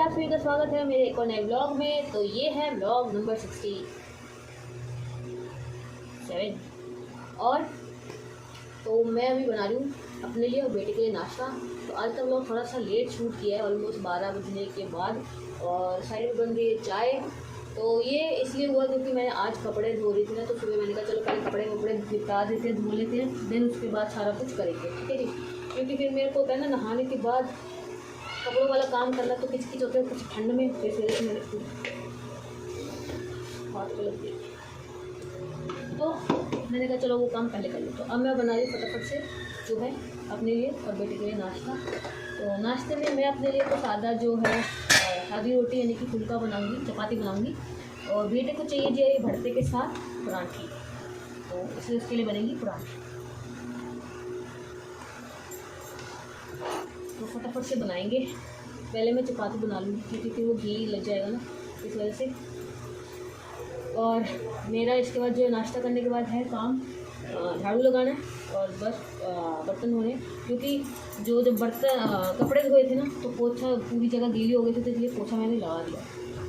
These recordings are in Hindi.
आप सभी का स्वागत है मेरे एक और नए ब्लॉग में। तो ये है ब्लॉग नंबर 67 और तो मैं अभी बना रही हूँ अपने लिए और बेटे के लिए नाश्ता। तो आज का ब्लॉग थोड़ा सा लेट शूट किया है, ऑलमोस्ट 12 बजने के बाद, और साइड में बन रही है चाय। तो ये इसलिए हुआ क्योंकि मैं आज कपड़े धो रही थी ना, तो सुबह मैंने कहा चलो पहले कपड़े निपटा देते हैं, धो लेते हैं, देन उसके बाद सारा कुछ करेंगे, ठीक है जी। क्योंकि फिर मेरे को होता है ना नहाने के बाद कपड़ों वाला काम करना तो किच किच होते हैं, कुछ ठंड में, तो इस वजह से मैंने हाथ को लग गई, तो मैंने कहा चलो वो काम पहले कर लो। तो अब मैं बना रही हूँ फटाफट से जो है अपने लिए और बेटे के लिए नाश्ता। तो नाश्ते में मैं अपने लिए तो सादा जो है सादी रोटी यानी कि फुल्का बनाऊँगी, चपाती बनाऊँगी, और बेटे को चाहिए जी भरते के साथ पराठी, तो इसलिए उसके लिए बनेगी पराठी। तो फटाफट से बनाएंगे। पहले मैं चपाती बना लूँगी क्योंकि फिर वो घी लग जाएगा ना, इस वजह से। और मेरा इसके बाद जो नाश्ता करने के बाद है काम झाड़ू लगाना है और बस बर्तन धोने, क्योंकि जब बर्तन कपड़े धोए थे ना तो पोछा पूरी जगह गीली हो गई थी, तो इसलिए पोछा मैंने लगा दिया,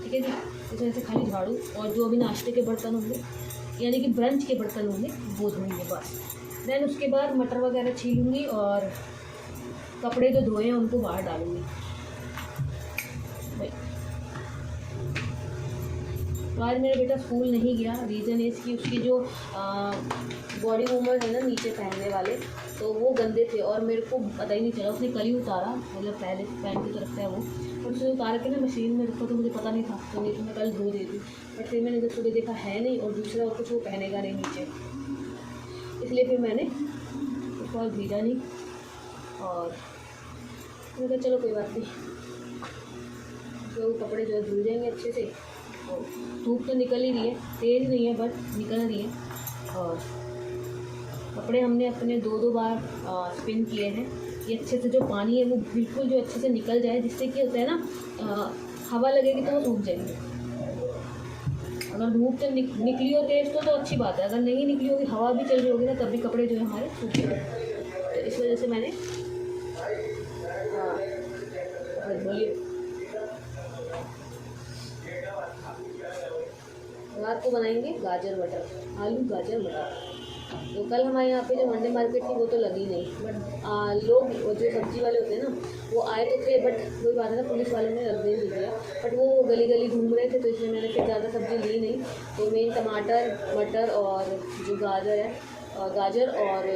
ठीक है जी। इस वजह से खाली झाड़ू और जो अभी नाश्ते के बर्तन होंगे यानी कि ब्रंच के बर्तन होंगे वो धोएंगे बस। देन उसके बाद मटर वगैरह छीलूँगी और कपड़े जो धोए हैं उनको बाहर डालूंगी। तो आज मेरा बेटा स्कूल नहीं गया, रीज़न है इसकी उसकी जो बॉडी वॉर्मर है ना नीचे पहनने वाले, तो वो गंदे थे और मेरे को पता ही नहीं चला, उसने कल ही उतारा, मतलब पहले पैंट की तरफ से वो, और उसने उतार के ना मशीन में रखा, तो मुझे पता नहीं था, तो नहीं तो मैं कल धो देती। बट फिर मैंने जब सुबह देखा है नहीं, और दूसरा और कुछ वो पहनेगा नहीं नीचे, इसलिए फिर मैंने उसको और भेजा नहीं। और मैंने कहा चलो कोई बात नहीं, तो कपड़े जो है धुल जाएंगे अच्छे से। तो धूप तो निकल ही रही है, तेज़ नहीं है बट निकल रही है। और कपड़े हमने अपने दो बार स्पिन किए हैं, ये अच्छे से जो पानी है वो बिल्कुल जो अच्छे से निकल जाए, जिससे कि होता है ना हवा लगेगी तो वो सूख जाएंगे। अगर धूप से निकली हो तेज़ तो अच्छी बात है, अगर नहीं निकली होगी, हवा भी चल रही होगी ना, तब भी कपड़े जो है हमारे सूख जाएंगे। तो इस वजह से मैंने रात को बनाएंगे गाजर मटर, आलू गाजर मटर। तो कल हमारे यहाँ पे जो मंडे मार्केट थी वो तो लगी नहीं, बट लोग वो जो सब्जी वाले होते हैं ना वो आए तो थे, बट वही बात है ना पुलिस वालों ने रख दे दिया, बट वो गली गली घूम रहे थे, तो इसलिए मैंने फिर ज़्यादा सब्ज़ी ली नहीं। तो मेन टमाटर मटर और जो गाजर है, गाजर और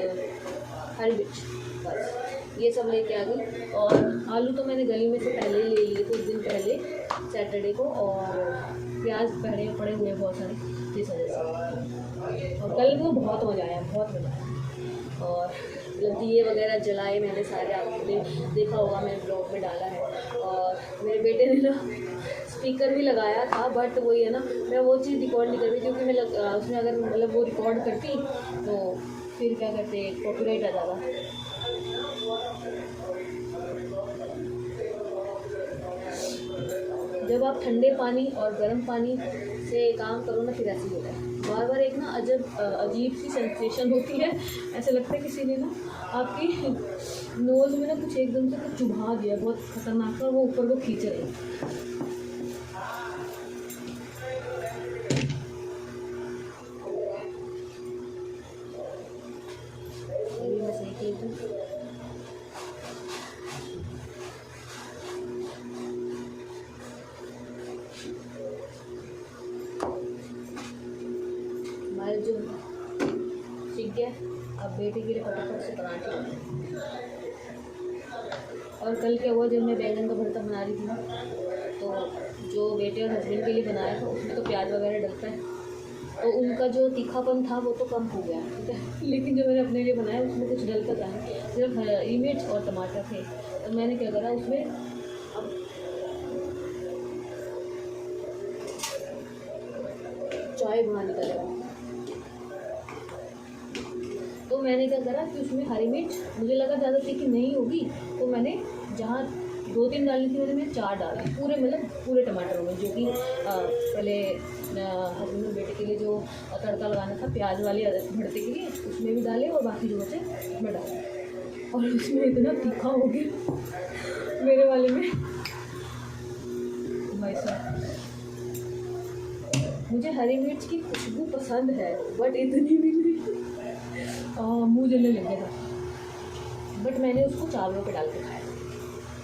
हरी मिर्च, बस ये सब लेके आ गई। और आलू तो मैंने गली में से पहले ही ले लिए कुछ दिन पहले सैटरडे को, और प्याज पड़े हुए बहुत सारे, इस वजह से। और कल वो बहुत मज़ा आया, बहुत मज़ा आया। और दिए वगैरह जलाए मैंने सारे, आपने देखा होगा मैंने ब्लॉग में डाला है। और मेरे बेटे ने ना स्पीकर भी लगाया था, बट वही है ना, मैं वो चीज़ रिकॉर्ड नहीं कर रही क्योंकि मैं उसमें अगर मतलब वो रिकॉर्ड करती तो फिर क्या करते कॉपीराइट आ जाता। जब आप ठंडे पानी और गर्म पानी से काम करो ना, फिर ऐसे ही होता है, बार बार एक ना अजीब सी सेंसेशन होती है, ऐसा लगता है किसी ने ना आपकी नोज़ में ना कुछ एकदम से कुछ चुभा दिया, बहुत खतरनाक, और वो ऊपर को खींच रहे हैं। जो सीख गया, अब बेटे के लिए फटाफट से पराठे बनाए। और कल क्या हुआ, जब मैं बैंगन का भरता बना रही थी ना, तो जो बेटे और हस्बैंड के लिए बनाया था उसमें तो प्याज वगैरह डलता है, तो उनका जो तीखापन था वो तो कम हो गया, ठीक है। लेकिन जो मैंने अपने लिए बनाया उसमें कुछ डलता था, सिर्फ हरी मिर्च और टमाटर थे। तो मैंने क्या करा, उसमें अब चाय बाहर निकलेगा, तो मैंने क्या करा कि उसमें हरी मिर्च मुझे लगा ज़्यादा तीखी नहीं होगी, तो मैंने जहाँ 2-3 डालनी थी मैंने 4 डाली, पूरे मतलब पूरे टमाटरों में, जो कि पहले हस्बैंड बेटे के लिए जो तड़का लगाना था प्याज वाले भरते के लिए उसमें भी डाले, और बाकी जो बचे उसमें डाले। और उसमें इतना तीखा हो गया मेरे वाले में, भाई साहब, मुझे हरी मिर्च की खुशबू पसंद है बट इतनी भी नहीं, मुँह जलने लग गया था। बट मैंने उसको चावलों पे डाल के खाया,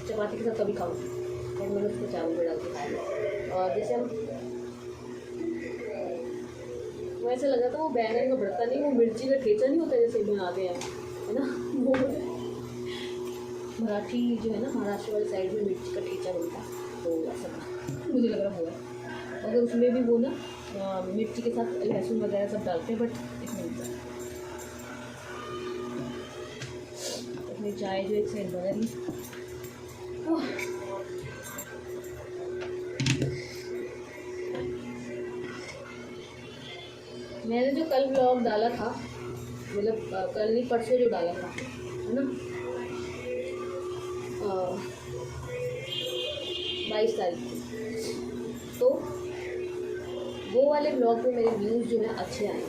चपाती के साथ कभी खाऊँ बट मैंने उसको चावल पे डाल के खाया। और जैसे हम वो ऐसा लगा था वो बैंगन का भरता नहीं, वो मिर्ची का ठेचा नहीं होता जैसे बनाते हैं, है ना, वो मराठी जो है ना, महाराष्ट्र वाली साइड में मिर्ची का ठेचा बनता है, तो ऐसा मुझे लग रहा होगा। अगर उसमें भी वो ना मिर्ची के साथ लहसुन वगैरह सब डालते हैं, बट इसमें नहीं। इसमें चाय जो एक साइड बना रही, मैंने जो कल व्लॉग डाला था, मतलब कल नहीं परसों जो डाला था, है ना, 22 तारीख को, तो वो वाले ब्लॉग पे मेरे व्यूज़ जो है अच्छे आए हैं।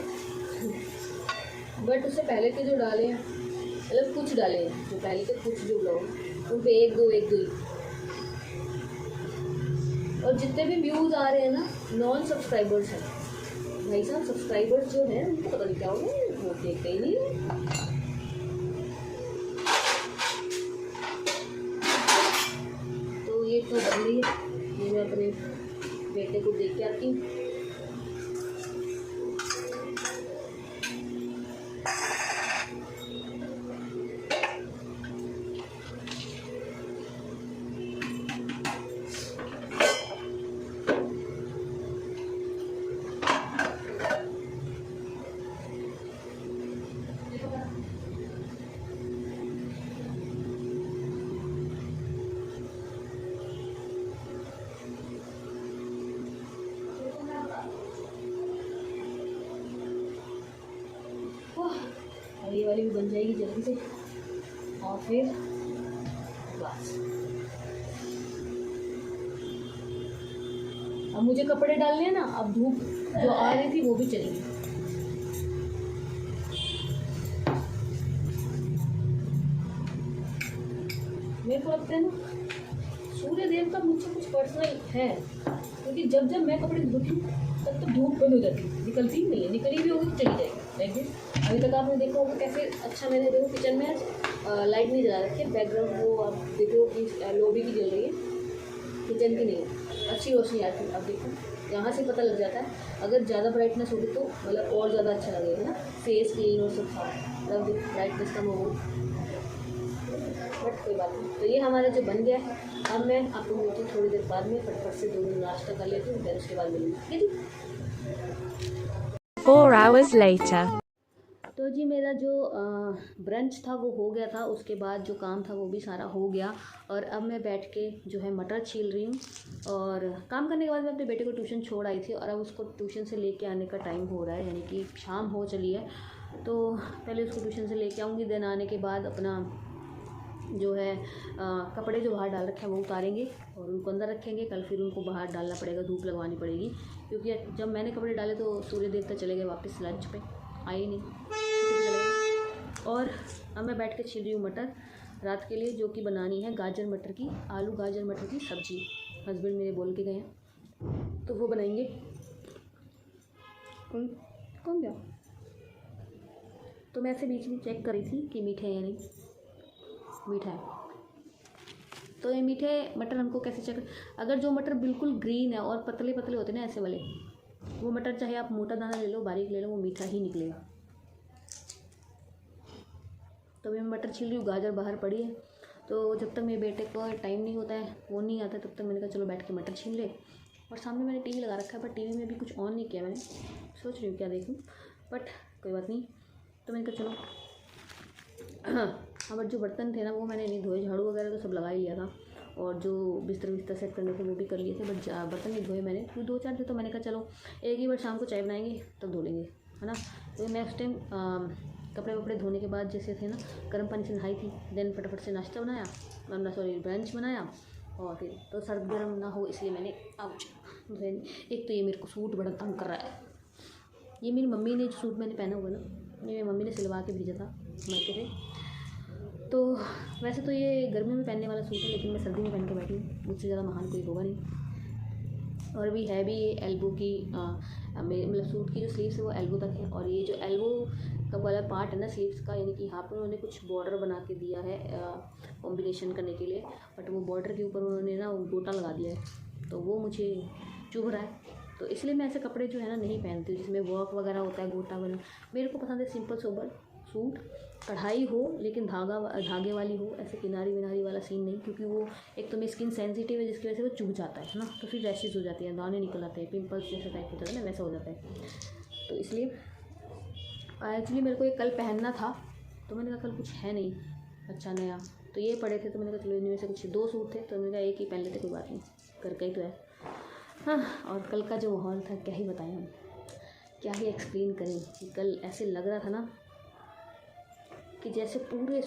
बट उससे पहले के जो डाले हैं, मतलब कुछ डाले हैं जो पहले के कुछ जो ब्लॉग, उन पे एक दो ही, और जितने भी व्यूज़ आ रहे हैं ना, नॉन सब्सक्राइबर्स हैं भाई साहब। सब्सक्राइबर्स जो हैं उनको पता नहीं क्या हो गया, वो देखते ही नहीं है। तो ये तो बदली है, ये मैं अपने बेटे को देख के आती हूँ। ये वाली भी बन जाएगी जल्दी से, और फिर बस। अब मुझे कपड़े डालने हैं ना, अब धूप जो आ रही थी वो भी चली गई। मेरे को लगता है ना सूर्य देव का मुझसे कुछ पर्सनल है, क्योंकि जब जब मैं कपड़े धोती हूँ तब तो धूप बंद हो जाती है, निकलती ही नहीं है, निकली भी होगी तो चली जाएगी लाइक दिस। अभी तक आपने देखा होगा कैसे अच्छा मैंने देखो किचन में आज लाइट नहीं जला रखी है, बैकग्राउंड वो आप देखो कि लॉबी की जल रही है, किचन की नहीं है, अच्छी रोशनी आती है। अब देखो यहाँ से पता लग जाता है, अगर ज़्यादा ब्राइटनेस होगी तो मतलब और ज़्यादा अच्छा लगेगा ना, फेस क्लीन और सब साफ, मतलब ब्राइटनेस कम होगी, बट कोई बात नहीं। तो ये हमारा जो बन गया है, अब मैं आपको मिलती हूँ थोड़ी देर बाद में, फटफट से 2 दिन नाश्ता कर लेती हूँ, फिर उसके बाद मिलूँगी, ठीक है जी। 4 hours later. तो जी मेरा जो ब्रंच था वो हो गया था, उसके बाद जो काम था वो भी सारा हो गया, और अब मैं बैठ के जो है मटर छील रही हूँ। और काम करने के बाद मैं अपने बेटे को ट्यूशन छोड़ आई थी, और अब उसको ट्यूशन से लेके आने का टाइम हो रहा है, यानी कि शाम हो चली है। तो पहले उसको ट्यूशन से लेके आऊँगी, देन आने के बाद अपना जो है कपड़े जो बाहर डाल रखे हैं वो उतारेंगे और उनको अंदर रखेंगे। कल फिर उनको बाहर डालना पड़ेगा, धूप लगवानी पड़ेगी, क्योंकि जब मैंने कपड़े डाले तो सूर्य देवता चले गए वापस लंच पे, आए नहीं, छुट्टी पे चले गए। और अब मैं बैठ के छील रही हूँ मटर रात के लिए, जो कि बनानी है गाजर मटर की, आलू गाजर मटर की सब्ज़ी। हस्बैंड मेरे बोल के गए हैं तो वो बनाएंगे। कौन गया? तो मैं ऐसे बीच में चेक कर रही थी कि मीठे हैं या नहीं, मीठा है। तो ये मीठे मटर हमको कैसे चेक, अगर जो मटर बिल्कुल ग्रीन है और पतले पतले होते हैं ना ऐसे वाले, वो मटर चाहे आप मोटा दाना ले लो बारीक ले लो, वो मीठा ही निकलेगा। तो मैं मटर छील रही हूँ, गाजर बाहर पड़ी है, तो जब तक मेरे बेटे को टाइम नहीं होता है, वो नहीं आता, तब तक मैंने कहा चलो बैठ के मटर छील ले। और सामने मैंने टीवी लगा रखा है, पर टीवी में भी कुछ ऑन नहीं किया मैंने, सोच रही हूँ क्या देखूँ, बट कोई बात नहीं। तो मैंने कहा चलो हाँ, बट जो बर्तन थे ना वो मैंने नहीं धोए, झाड़ू वगैरह तो सब लगा ही लिया था, और जो बिस्तर सेट करने थे वो भी कर लिए थे, बट बर्तन नहीं धोए मैंने, क्योंकि 2-4 थे। तो मैंने कहा चलो एक ही बार शाम को चाय बनाएंगे तब धो लेंगे, है ना। तो मैं उस टाइम कपड़े वपड़े धोने के बाद जैसे थे ना, गर्म पानी से नहाई थी, देन फटाफट से नाश्ता बनाया, वरना ब्रंच बनाया, और फिर तो सर्द गर्म ना हो इसलिए मैंने एक तो ये मेरे को सूट बड़ा तंग कर रहा है। ये मेरी मम्मी ने जो सूट मैंने पहना हुआ ना, ये मेरी मम्मी ने सिलवा के भेजा था मक्के से। तो वैसे तो ये गर्मी में पहनने वाला सूट है, लेकिन मैं सर्दी में पहन के बैठी हूँ, मुझसे ज़्यादा महान कोई होगा नहीं। और भी है भी ये एल्बो की मतलब सूट की जो स्लीव्स है वो एल्बो तक है, और ये जो एल्बो का वाला पार्ट है ना स्लीव्स का, यानी कि यहाँ पर उन्होंने कुछ बॉर्डर बना के दिया है कॉम्बिनेशन करने के लिए, बट वो बॉर्डर के ऊपर उन्होंने ना गोटा लगा दिया है, तो वो मुझे चुभ रहा है। तो इसलिए मैं ऐसे कपड़े जो है ना नहीं पहनती हूँ जिसमें वर्क वगैरह होता है, गोटा वगैरह। मेरे को पसंद है सिंपल सोबर सूट, कढ़ाई हो लेकिन धागे वाली हो, ऐसे किनारी विनारी वाला सीन नहीं, क्योंकि वो एक तो मेरी स्किन सेंसिटिव है जिसकी वजह से वो चुभ जाता है ना, तो फिर रैशेज हो जाती हैं, दाने निकल आते हैं, पिंपल्स जैसे टाइप होता है ना वैसा हो जाता है। तो इसलिए एक्चुअली मेरे को ये कल पहनना था, तो मैंने कहा कल कुछ है नहीं अच्छा नया, तो ये पड़े थे, तो मैंने कहा चलो इनमें से कुछ 2 सूट थे, तो मैंने कहा एक ही पहन लेते, कोई बात नहीं, घर का ही तो है। हाँ, और कल का जो माहौल था क्या ही बताएं हम, क्या ही एक्सप्लेन करें कि कल ऐसे लग रहा था ना कि जैसे पूरे,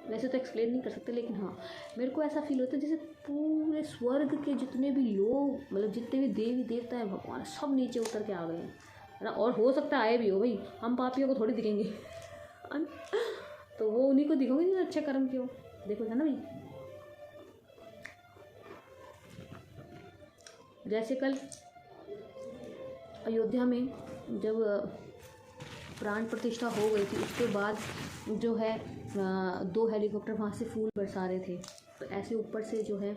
वैसे तो एक्सप्लेन नहीं कर सकते, लेकिन हाँ मेरे को ऐसा फील होता है जैसे पूरे स्वर्ग के जितने भी लोग, मतलब जितने भी देवी देवता है, भगवान, सब नीचे उतर के आ गए हैं, है ना। और हो सकता है आए भी हो, भाई हम पापियों को थोड़ी दिखेंगे तो वो उन्हीं को दिखोगे जो अच्छे कर्म के हो, देखो है ना भाई। जैसे कल अयोध्या में जब प्राण प्रतिष्ठा हो गई थी, उसके बाद जो है 2 हेलीकॉप्टर वहाँ से फूल बरसा रहे थे, तो ऐसे ऊपर से जो है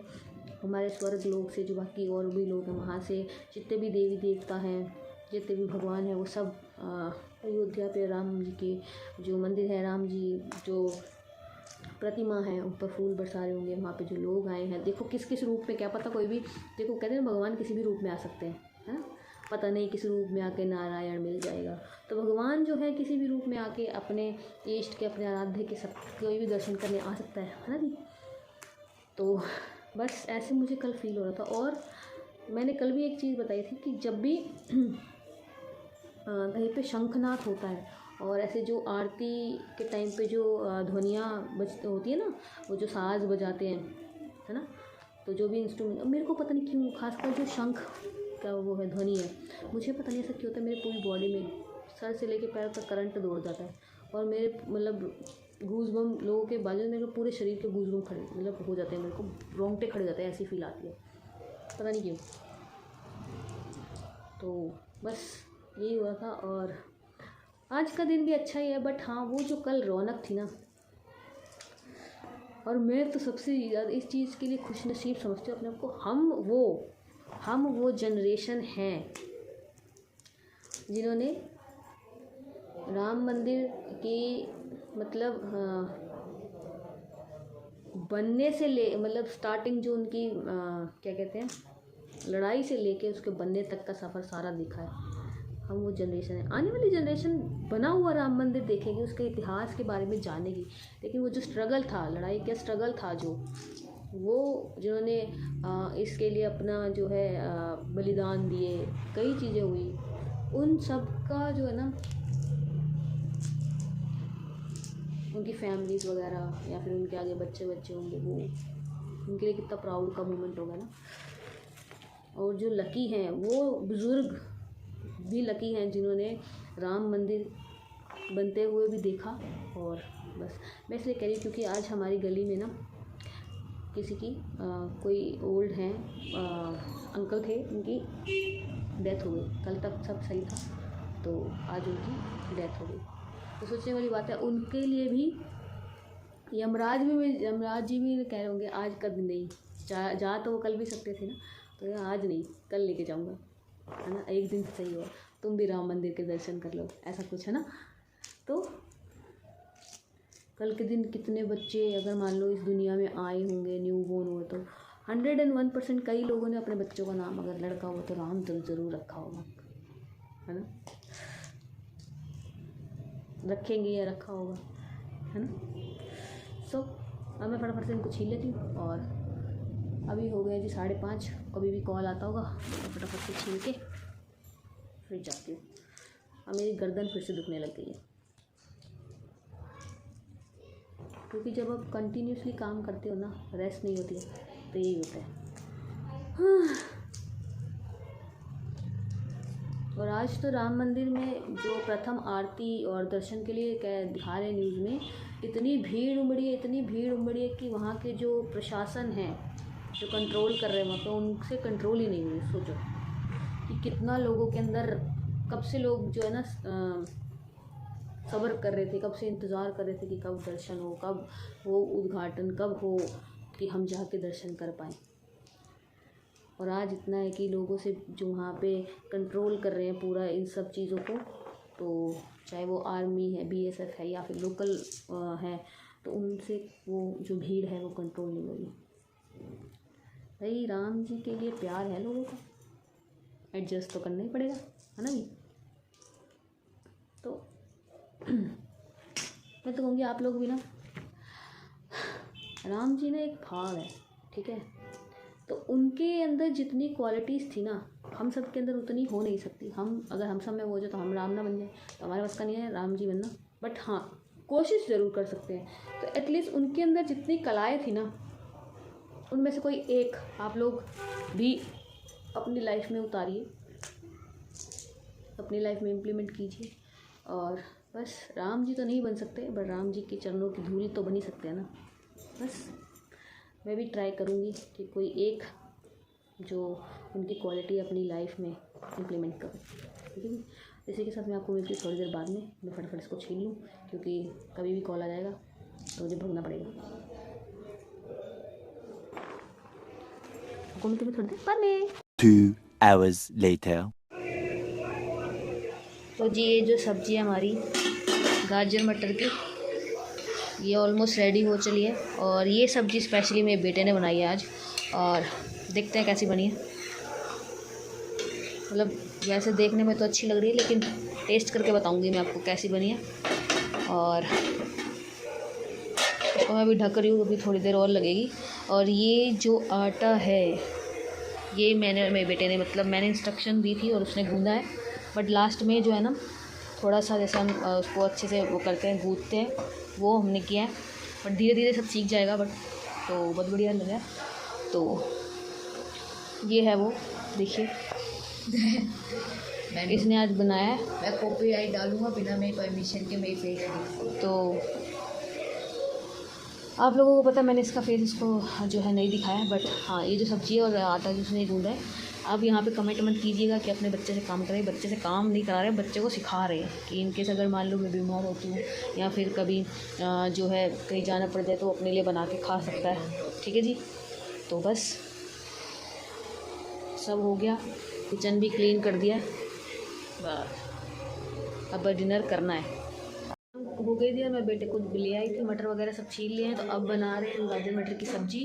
हमारे स्वर्ग लोक से जो बाकी और भी लोग हैं, वहाँ से जितने भी देवी देवता हैं, जितने भी भगवान हैं, वो सब अयोध्या पे राम जी के जो मंदिर है, राम जी जो प्रतिमा है उन पर फूल बरसा रहे होंगे। वहाँ पे जो लोग आए हैं, देखो किस किस रूप में, क्या पता कोई भी, देखो कहते हैं भगवान किसी भी रूप में आ सकते हैं, है, पता नहीं किस रूप में आके नारायण मिल जाएगा, तो भगवान जो है किसी भी रूप में आके अपने इष्ट के, अपने आराध्य के सब कोई भी दर्शन करने आ सकता है ना जी। तो बस ऐसे मुझे कल फील हो रहा था। और मैंने कल भी एक चीज़ बताई थी कि जब भी कहीं पे शंखनाद होता है और ऐसे जो आरती के टाइम पे जो ध्वनियाँ बजती होती है ना, वो जो साज बजाते हैं, है ना, तो जो भी इंस्ट्रूमेंट, मेरे को पता नहीं क्यों खासकर जो शंख का वो है ध्वनि है, मुझे पता नहीं ऐसा क्यों होता है, मेरे पूरी बॉडी में सर से लेके पैर तक करंट दौड़ जाता है, और मेरे मतलब गूज़बम्प लोगों के बाजू में मेरे पूरे शरीर के गूज़बम्प खड़े मतलब हो जाते हैं, मेरे को रोंगटे खड़े जाते हैं, ऐसी फील आती है, पता नहीं क्यों। तो बस यही हुआ था, और आज का दिन भी अच्छा ही है, बट हाँ वो जो कल रौनक थी ना, और मैं तो सबसे ज़्यादा इस चीज़ के लिए खुश नसीब समझती हूँ अपने आप को, हम वो जनरेशन हैं जिन्होंने राम मंदिर की मतलब बनने से ले, मतलब स्टार्टिंग जो उनकी क्या कहते हैं, लड़ाई से लेके उसके बनने तक का सफ़र सारा दिखा है। हम वो जनरेशन है, आने वाली जनरेशन बना हुआ राम मंदिर देखेगी, उसके इतिहास के बारे में जानेगी, लेकिन वो जो स्ट्रगल था, लड़ाई का स्ट्रगल था, जो वो जिन्होंने इसके लिए अपना जो है बलिदान दिए, कई चीज़ें हुई, उन सब का जो है ना, उनकी फैमिलीज़ वगैरह या फिर उनके आगे बच्चे होंगे, वो उनके लिए कितना प्राउड का मोमेंट होगा ना। और जो लकी हैं, वो बुज़ुर्ग भी लकी हैं जिन्होंने राम मंदिर बनते हुए भी देखा। और बस मैं इसलिए कह रही हूँ क्योंकि आज हमारी गली में ना किसी की कोई ओल्ड हैं अंकल थे, उनकी डेथ हो गई, कल तक सब सही था, तो आज उनकी डेथ हो गई। तो सोचने वाली बात है, उनके लिए भी यमराज जी भी कह रहे होंगे आज का दिन नहीं, जा तो वो कल भी सकते थे ना, तो आज नहीं कल लेके जाऊँगा, है ना, एक दिन सही हो, तुम भी राम मंदिर के दर्शन कर लो, ऐसा कुछ है ना। तो कल के दिन कितने बच्चे अगर मान लो इस दुनिया में आए होंगे, न्यू बोर्न हो, तो 101% कई लोगों ने अपने बच्चों का नाम, अगर लड़का हो तो राम तो ज़रूर रखा होगा, है ना, रखेंगे या रखा होगा, है ना। सो अब मैं फटाफट से इनको छीन लेती हूँ, और अभी हो गया जी 5:30, कभी भी कॉल आता होगा तो फटाफट से छीन के फिर जाती हूँ। अब मेरी गर्दन फिर से दुखने लग गई है, क्योंकि जब आप कंटिन्यूसली काम करते हो ना, रेस्ट नहीं होती है, तो यही होता है। और आज तो राम मंदिर में जो प्रथम आरती और दर्शन के लिए दिखा रहे न्यूज़ में, इतनी भीड़ उमड़ी है कि वहाँ के जो प्रशासन है जो कंट्रोल कर रहे हैं वहाँ पे, उनसे कंट्रोल ही नहीं हुई। सोचो कि कितना लोगों के अंदर, कब से लोग जो है ना सब्र कर रहे थे, कब से इंतज़ार कर रहे थे कि कब दर्शन हो, कब वो उद्घाटन कब हो, कि हम जाके दर्शन कर पाएँ। और आज इतना है कि लोगों से जो वहाँ पे कंट्रोल कर रहे हैं पूरा इन सब चीज़ों को, तो चाहे वो आर्मी है, BSF है या फिर लोकल है, तो उनसे वो जो भीड़ है वो कंट्रोल नहीं होगी। भाई राम जी के लिए प्यार है लोगों का, एडजस्ट तो करना ही पड़ेगा, है ना जी। तो मैं तो कहूँगी आप लोग भी ना, राम जी ने एक भाव है, ठीक है, तो उनके अंदर जितनी क्वालिटीज़ थी ना, हम सब के अंदर उतनी हो नहीं सकती। हम अगर हम सब में वो जो, तो हम राम ना बन जाए, तो हमारे बस का नहीं है राम जी बनना, बट हाँ कोशिश ज़रूर कर सकते हैं। तो एटलीस्ट उनके अंदर जितनी कलाएँ थी ना, उनमें से कोई एक आप लोग भी अपनी लाइफ में उतारिए, अपनी लाइफ में इम्प्लीमेंट कीजिए। और बस राम जी तो नहीं बन सकते, बट राम जी के चरणों की धूल तो बन ही सकते हैं ना। बस मैं भी ट्राई करूँगी कि कोई एक जो उनकी क्वालिटी अपनी लाइफ में इम्प्लीमेंट करूँ, ठीक है जी। इसी के साथ मैं आपको मिलती हूँ थोड़ी देर बाद में। मैं फटाफट इसको छीन लूँ क्योंकि कभी भी कॉल आ जाएगा तो मुझे भगना पड़ेगा। आपको मिलती हूँ थोड़ी देर बाद में। 2 hours later. तो जी ये जो सब्ज़ी है हमारी गाजर मटर की, ये ऑलमोस्ट रेडी हो चली है। और ये सब्ज़ी स्पेशली मेरे बेटे ने बनाई है आज, और देखते हैं कैसी बनी है। मतलब वैसे देखने में तो अच्छी लग रही है, लेकिन टेस्ट करके बताऊंगी मैं आपको कैसी बनी है। और इसको मैं अभी ढक रही हूँ, अभी थोड़ी देर और लगेगी। और ये जो आटा है ये मेरे बेटे ने, मतलब मैंने इंस्ट्रक्शन दी थी और उसने गूँधा है, बट लास्ट में जो है ना थोड़ा सा जैसे हम उसको अच्छे से वो करते हैं, गूँथते हैं, वो हमने किया है। बट धीरे धीरे सब सीख जाएगा, बट तो बहुत बढ़िया लग रहा है। तो ये है वो, देखिए इसने आज बनाया है। मैं कॉपीराइट डालूंगा बिना मेरी परमिशन के, मेरी फेस। तो आप लोगों को पता है मैंने इसका फेस इसको जो है नहीं दिखाया है, बट हाँ ये जो सब्ज़ी है और आटा जो उसने गूँधा है। आप यहाँ पे कमेंट मत कीजिएगा कि अपने बच्चे से काम करें, बच्चे से काम नहीं करा रहे, बच्चे को सिखा रहे हैं कि इनकेस अगर मान लो मैं बीमार होती हूँ या फिर कभी जो है कहीं जाना पड़ जाए तो अपने लिए बना के खा सकता है, ठीक है जी। तो बस सब हो गया, किचन भी क्लीन कर दिया, बस अब डिनर करना है। हो गई थी और मैं बेटे को ले आई थी, मटर वगैरह सब छील लिए हैं। तो अब बना रहे हैं गाजर मटर की सब्ज़ी,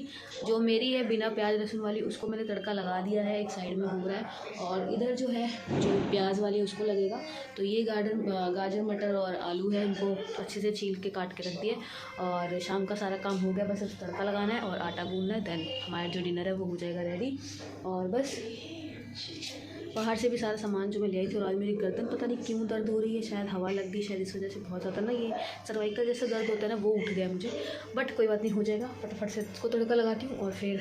जो मेरी है बिना प्याज लहसुन वाली। उसको मैंने तड़का लगा दिया है, एक साइड में हो रहा है, और इधर जो है जो प्याज वाली है उसको लगेगा। तो ये गाजर मटर और आलू है, इनको अच्छे से छील के काट के रख दिए। और शाम का सारा काम हो गया, बस अब तड़का लगाना है और आटा गूंदना है, देन हमारा जो डिनर है वो हो जाएगा रेडी। और बस बाहर से भी सारा सामान जो मैं ले आई थी। और आज मेरी गर्दन पता नहीं क्यों दर्द हो रही है, शायद हवा लग गई, शायद इस वजह से बहुत ज़्यादा ना ये सर्वाइकल जैसा दर्द होता है ना, वो उठ गया मुझे। बट कोई बात नहीं, हो जाएगा। फटाफट से इसको तड़का लगाती हूँ और फिर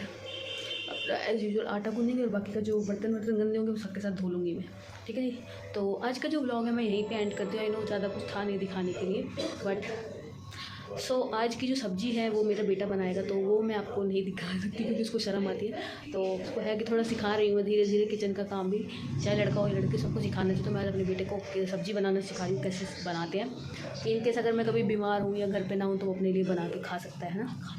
एज़ यूजुअल आटा गूंदेंगे और बाकी का जो बर्तन गंदे होंगे वो सबके साथ धो लूँगी मैं, ठीक है जी। तो आज का जो व्लॉग है मैं यहीं पे एंड करती हूँ। आई नो ज़्यादा कुछ था नहीं दिखाने के लिए, बट आज की जो सब्ज़ी है वो मेरा बेटा बनाएगा, तो वो मैं आपको नहीं दिखा सकती क्योंकि उसको शर्म आती है। तो उसको है कि थोड़ा सिखा रही हूँ मैं धीरे धीरे किचन का काम भी, चाहे लड़का हो या लड़की, सबको सिखाना चाहिए। तो मैं आज अपने बेटे को सब्ज़ी बनाना सिखा रही हूँ, कैसे बनाते हैं, कि इनकेस अगर मैं कभी बीमार हूँ या घर पे ना हूँ तो वो अपने लिए बना के खा सकता है ना।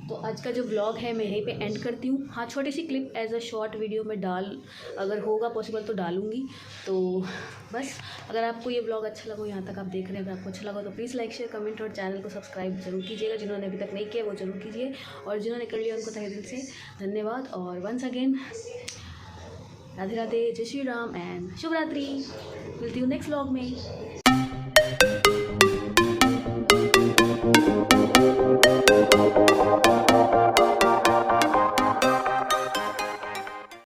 तो आज का जो ब्लॉग है मैं यहीं पे एंड करती हूँ। हाँ, छोटी सी clip as a short video में अगर होगा पॉसिबल तो डालूँगी। तो बस अगर आपको ये ब्लॉग अच्छा लगा, यहाँ तक आप देख रहे हैं, अगर आपको अच्छा लगा तो प्लीज़ लाइक शेयर कमेंट और चैनल को सब्सक्राइब जरूर कीजिएगा। जिन्होंने अभी तक नहीं किया वो जरूर कीजिए, और जिन्होंने कर लिया उनको तहे दिल से धन्यवाद। और वंस अगेन राधे राधे, जय श्री राम एंड शुभ रात्रि। मिलती हूँ नेक्स्ट ब्लॉग में।